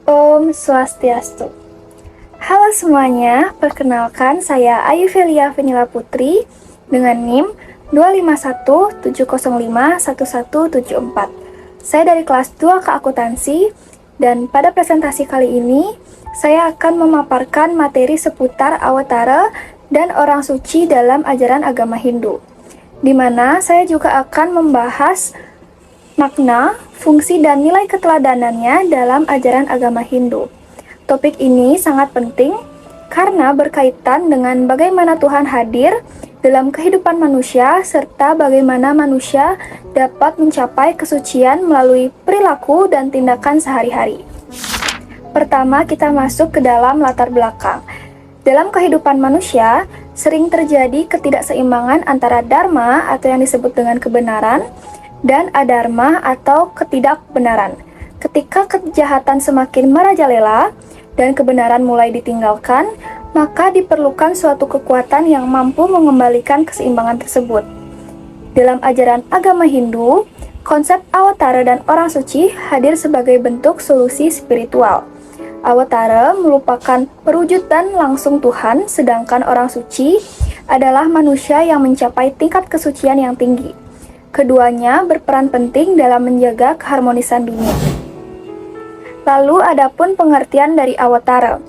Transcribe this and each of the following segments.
Om Swastiastu. Halo semuanya, perkenalkan saya Ayu Velia Venila Putri dengan NIM 25170511174. Saya dari kelas 2 Keakuntansi dan pada presentasi kali ini saya akan memaparkan materi seputar Awatara dan orang suci dalam ajaran agama Hindu, di mana saya juga akan membahas makna, fungsi, dan nilai keteladanannya dalam ajaran agama Hindu. Topik ini sangat penting karena berkaitan dengan bagaimana Tuhan hadir dalam kehidupan manusia serta bagaimana manusia dapat mencapai kesucian melalui perilaku dan tindakan sehari-hari. Pertama, kita masuk ke dalam latar belakang. Dalam kehidupan manusia, sering terjadi ketidakseimbangan antara dharma atau yang disebut dengan kebenaran dan adharma atau ketidakbenaran. Ketika kejahatan semakin merajalela dan kebenaran mulai ditinggalkan, maka diperlukan suatu kekuatan yang mampu mengembalikan keseimbangan tersebut. Dalam ajaran agama Hindu, konsep Awatara dan orang suci hadir sebagai bentuk solusi spiritual. Awatara merupakan perwujudan langsung Tuhan, sedangkan orang suci adalah manusia yang mencapai tingkat kesucian yang tinggi. Keduanya berperan penting dalam menjaga keharmonisan dunia. Lalu adapun pengertian dari Awatara.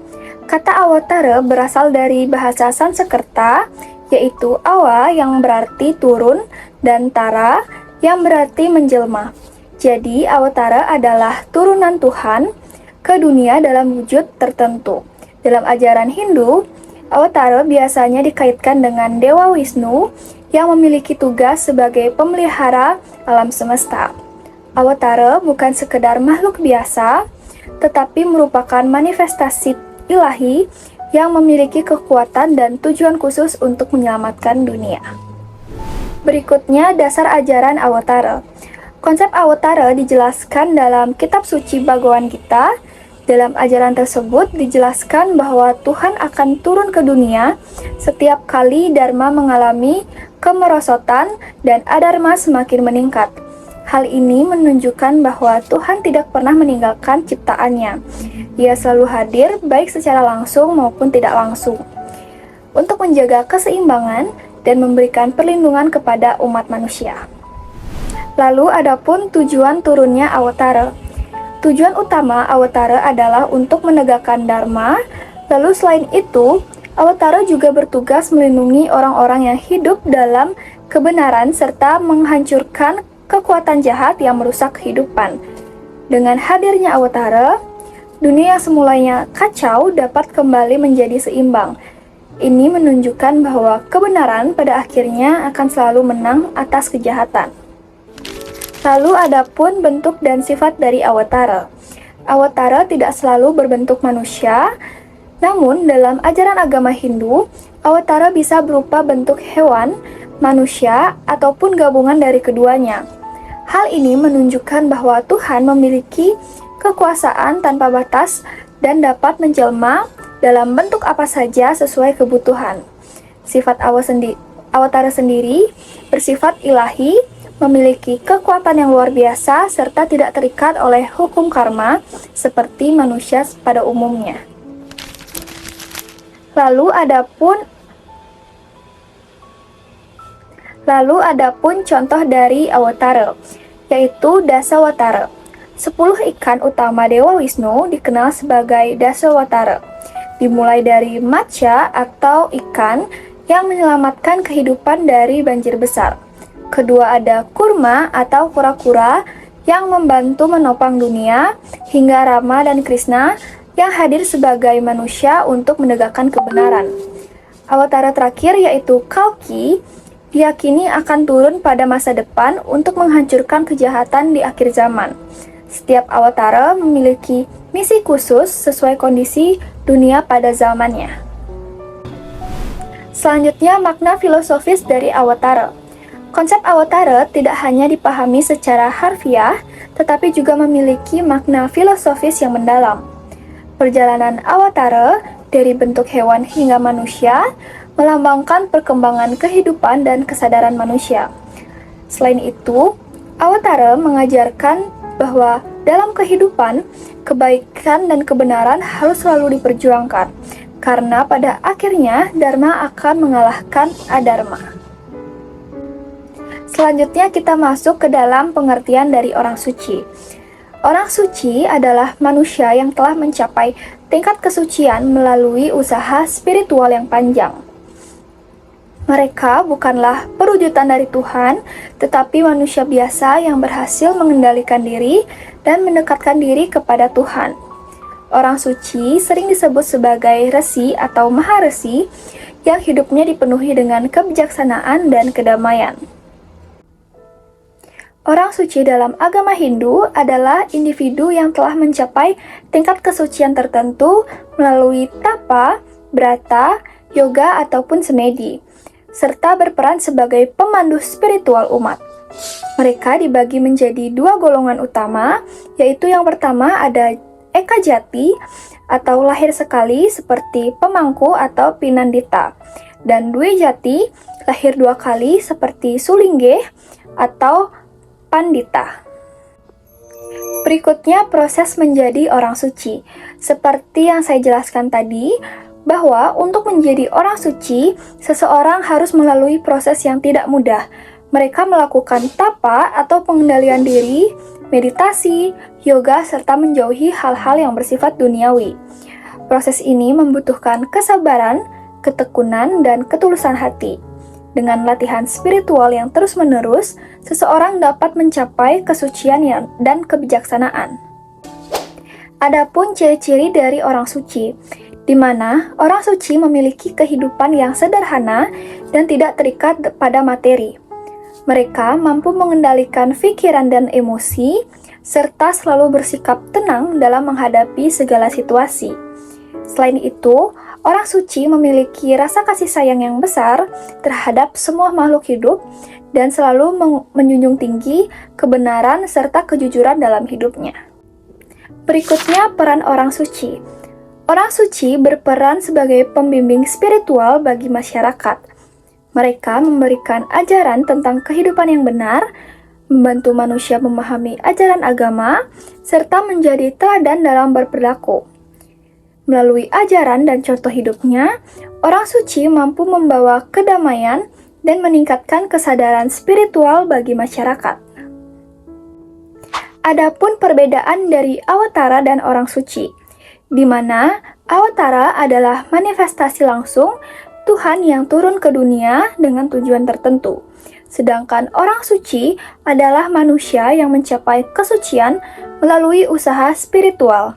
Kata Awatara berasal dari bahasa Sanskerta, yaitu awa yang berarti turun dan tara yang berarti menjelma. Jadi Awatara adalah turunan Tuhan ke dunia dalam wujud tertentu. Dalam ajaran Hindu, Awatara biasanya dikaitkan dengan Dewa Wisnu yang memiliki tugas sebagai pemelihara alam semesta. Awatara bukan sekedar makhluk biasa, tetapi merupakan manifestasi ilahi yang memiliki kekuatan dan tujuan khusus untuk menyelamatkan dunia. Berikutnya, dasar ajaran Awatara. Konsep Awatara dijelaskan dalam kitab suci Bhagavad Gita. Dalam ajaran tersebut dijelaskan bahwa Tuhan akan turun ke dunia setiap kali Dharma mengalami kemerosotan dan adharma semakin meningkat. Hal ini menunjukkan bahwa Tuhan tidak pernah meninggalkan ciptaannya. Ia selalu hadir baik secara langsung maupun tidak langsung untuk menjaga keseimbangan dan memberikan perlindungan kepada umat manusia. Lalu adapun tujuan turunnya Awatara. Tujuan utama Awatara adalah untuk menegakkan Dharma, lalu selain itu, Awatara juga bertugas melindungi orang-orang yang hidup dalam kebenaran serta menghancurkan kekuatan jahat yang merusak kehidupan. Dengan hadirnya Awatara, dunia yang semulanya kacau dapat kembali menjadi seimbang. Ini menunjukkan bahwa kebenaran pada akhirnya akan selalu menang atas kejahatan. Lalu adapun bentuk dan sifat dari Awatara. Awatara tidak selalu berbentuk manusia, namun dalam ajaran agama Hindu, Awatara bisa berupa bentuk hewan, manusia, ataupun gabungan dari keduanya. Hal ini menunjukkan bahwa Tuhan memiliki kekuasaan tanpa batas dan dapat menjelma dalam bentuk apa saja sesuai kebutuhan. Sifat Awatara sendiri bersifat ilahi, memiliki kekuatan yang luar biasa serta tidak terikat oleh hukum karma seperti manusia pada umumnya. Lalu adapun contoh dari Awatara, yaitu Dasawatara. 10 ikan utama Dewa Wisnu dikenal sebagai Dasawatara. Dimulai dari Matsya atau ikan yang menyelamatkan kehidupan dari banjir besar. Kedua ada Kurma atau kura-kura yang membantu menopang dunia, hingga Rama dan Krishna yang hadir sebagai manusia untuk menegakkan kebenaran. Awatara terakhir yaitu Kalki diyakini akan turun pada masa depan untuk menghancurkan kejahatan di akhir zaman. Setiap Awatara memiliki misi khusus sesuai kondisi dunia pada zamannya. Selanjutnya, makna filosofis dari Awatara. Konsep Awatara tidak hanya dipahami secara harfiah, tetapi juga memiliki makna filosofis yang mendalam. Perjalanan Awatara dari bentuk hewan hingga manusia melambangkan perkembangan kehidupan dan kesadaran manusia. Selain itu, Awatara mengajarkan bahwa dalam kehidupan, kebaikan dan kebenaran harus selalu diperjuangkan, karena pada akhirnya Dharma akan mengalahkan Adharma. Selanjutnya kita masuk ke dalam pengertian dari orang suci. Orang suci adalah manusia yang telah mencapai tingkat kesucian melalui usaha spiritual yang panjang. Mereka bukanlah perwujudan dari Tuhan, tetapi manusia biasa yang berhasil mengendalikan diri dan mendekatkan diri kepada Tuhan. Orang suci sering disebut sebagai resi atau maharesi yang hidupnya dipenuhi dengan kebijaksanaan dan kedamaian. Orang suci dalam agama Hindu adalah individu yang telah mencapai tingkat kesucian tertentu melalui tapa, brata, yoga, ataupun semedi, serta berperan sebagai pemandu spiritual umat. Mereka dibagi menjadi dua golongan utama, yaitu yang pertama ada Eka Jati atau lahir sekali seperti pemangku atau pinandita, dan Dwe Jati lahir dua kali seperti Sulingge atau Pandita. Berikutnya proses menjadi orang suci. Seperti yang saya jelaskan tadi, bahwa untuk menjadi orang suci, seseorang harus melalui proses yang tidak mudah. Mereka melakukan tapa atau pengendalian diri, meditasi, yoga, serta menjauhi hal-hal yang bersifat duniawi. Proses ini membutuhkan kesabaran, ketekunan, dan ketulusan hati. Dengan latihan spiritual yang terus-menerus, seseorang dapat mencapai kesucian dan kebijaksanaan. Adapun ciri-ciri dari orang suci, di mana orang suci memiliki kehidupan yang sederhana dan tidak terikat pada materi. Mereka mampu mengendalikan pikiran dan emosi, serta selalu bersikap tenang dalam menghadapi segala situasi. Selain itu, orang suci memiliki rasa kasih sayang yang besar terhadap semua makhluk hidup dan selalu menjunjung tinggi kebenaran serta kejujuran dalam hidupnya. Berikutnya, peran orang suci. Orang suci berperan sebagai pembimbing spiritual bagi masyarakat. Mereka memberikan ajaran tentang kehidupan yang benar, membantu manusia memahami ajaran agama, serta menjadi teladan dalam berperilaku. Melalui ajaran dan contoh hidupnya, orang suci mampu membawa kedamaian dan meningkatkan kesadaran spiritual bagi masyarakat. Adapun perbedaan dari awatara dan orang suci, di mana awatara adalah manifestasi langsung Tuhan yang turun ke dunia dengan tujuan tertentu, sedangkan orang suci adalah manusia yang mencapai kesucian melalui usaha spiritual.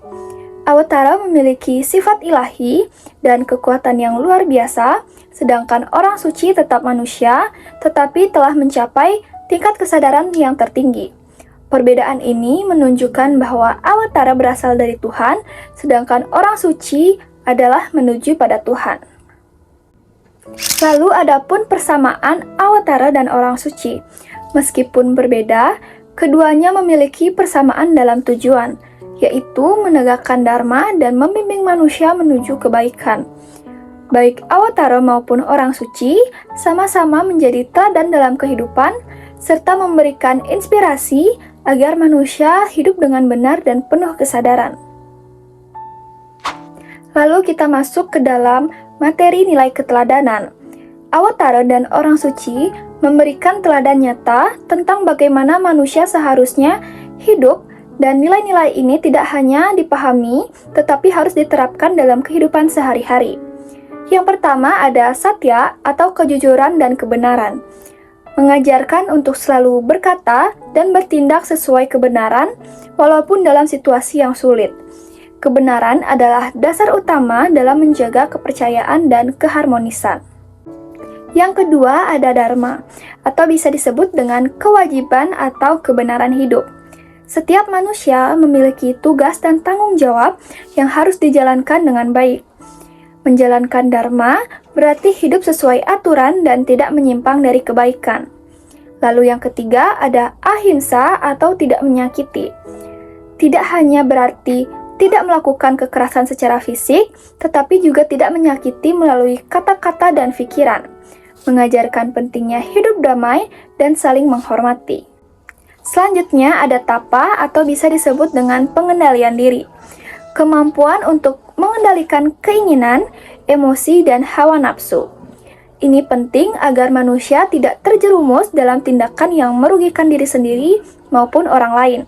Awatara memiliki sifat ilahi dan kekuatan yang luar biasa, sedangkan orang suci tetap manusia, tetapi telah mencapai tingkat kesadaran yang tertinggi. Perbedaan ini menunjukkan bahwa awatara berasal dari Tuhan, sedangkan orang suci adalah menuju pada Tuhan. Lalu adapun persamaan awatara dan orang suci. Meskipun berbeda, keduanya memiliki persamaan dalam tujuan, yaitu menegakkan dharma dan membimbing manusia menuju kebaikan. Baik awatara maupun orang suci sama-sama menjadi teladan dalam kehidupan, serta memberikan inspirasi agar manusia hidup dengan benar dan penuh kesadaran. Lalu kita masuk ke dalam materi nilai keteladanan. Awatara dan orang suci memberikan teladan nyata tentang bagaimana manusia seharusnya hidup, dan nilai-nilai ini tidak hanya dipahami, tetapi harus diterapkan dalam kehidupan sehari-hari. Yang pertama ada satya atau kejujuran dan kebenaran. Mengajarkan untuk selalu berkata dan bertindak sesuai kebenaran, walaupun dalam situasi yang sulit. Kebenaran adalah dasar utama dalam menjaga kepercayaan dan keharmonisan. Yang kedua ada dharma, atau bisa disebut dengan kewajiban atau kebenaran hidup. Setiap manusia memiliki tugas dan tanggung jawab yang harus dijalankan dengan baik. Menjalankan dharma berarti hidup sesuai aturan dan tidak menyimpang dari kebaikan. Lalu yang ketiga ada ahimsa atau tidak menyakiti. Tidak hanya berarti tidak melakukan kekerasan secara fisik, tetapi juga tidak menyakiti melalui kata-kata dan pikiran. Mengajarkan pentingnya hidup damai dan saling menghormati. Selanjutnya ada tapa atau bisa disebut dengan pengendalian diri. Kemampuan untuk mengendalikan keinginan, emosi, dan hawa nafsu. Ini penting agar manusia tidak terjerumus dalam tindakan yang merugikan diri sendiri maupun orang lain.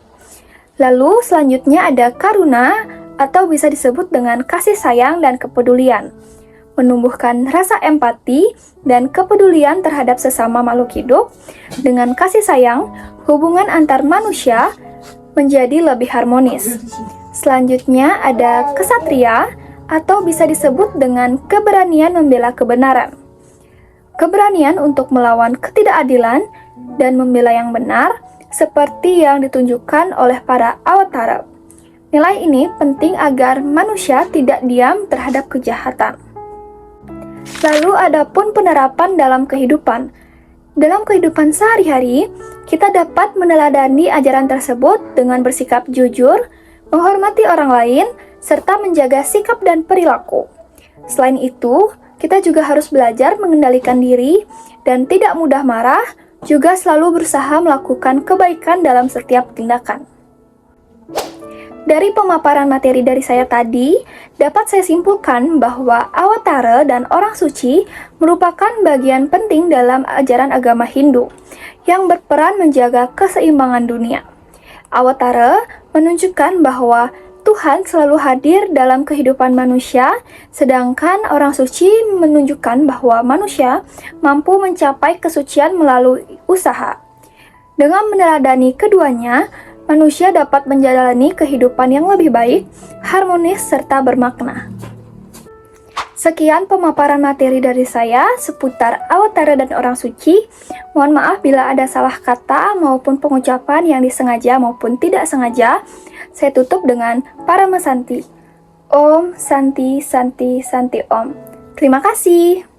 Lalu selanjutnya ada karuna atau bisa disebut dengan kasih sayang dan kepedulian. Menumbuhkan rasa empati dan kepedulian terhadap sesama makhluk hidup. Dengan kasih sayang, hubungan antar manusia menjadi lebih harmonis. Selanjutnya ada kesatria atau bisa disebut dengan keberanian membela kebenaran. Keberanian untuk melawan ketidakadilan dan membela yang benar, seperti yang ditunjukkan oleh para awatara. Nilai ini penting agar manusia tidak diam terhadap kejahatan. Lalu ada pun penerapan dalam kehidupan. Dalam kehidupan sehari-hari, kita dapat meneladani ajaran tersebut dengan bersikap jujur, menghormati orang lain, serta menjaga sikap dan perilaku. Selain itu, kita juga harus belajar mengendalikan diri dan tidak mudah marah, juga selalu berusaha melakukan kebaikan dalam setiap tindakan. Dari pemaparan materi dari saya tadi, dapat saya simpulkan bahwa awatara dan orang suci merupakan bagian penting dalam ajaran agama Hindu yang berperan menjaga keseimbangan dunia. Awatara menunjukkan bahwa Tuhan selalu hadir dalam kehidupan manusia, sedangkan orang suci menunjukkan bahwa manusia mampu mencapai kesucian melalui usaha. Dengan meneladani keduanya, manusia dapat menjalani kehidupan yang lebih baik, harmonis, serta bermakna. Sekian pemaparan materi dari saya seputar awatara dan orang suci. Mohon maaf bila ada salah kata maupun pengucapan yang disengaja maupun tidak sengaja. Saya tutup dengan Paramasanti. Om Santi Santi Santi Om. Terima kasih.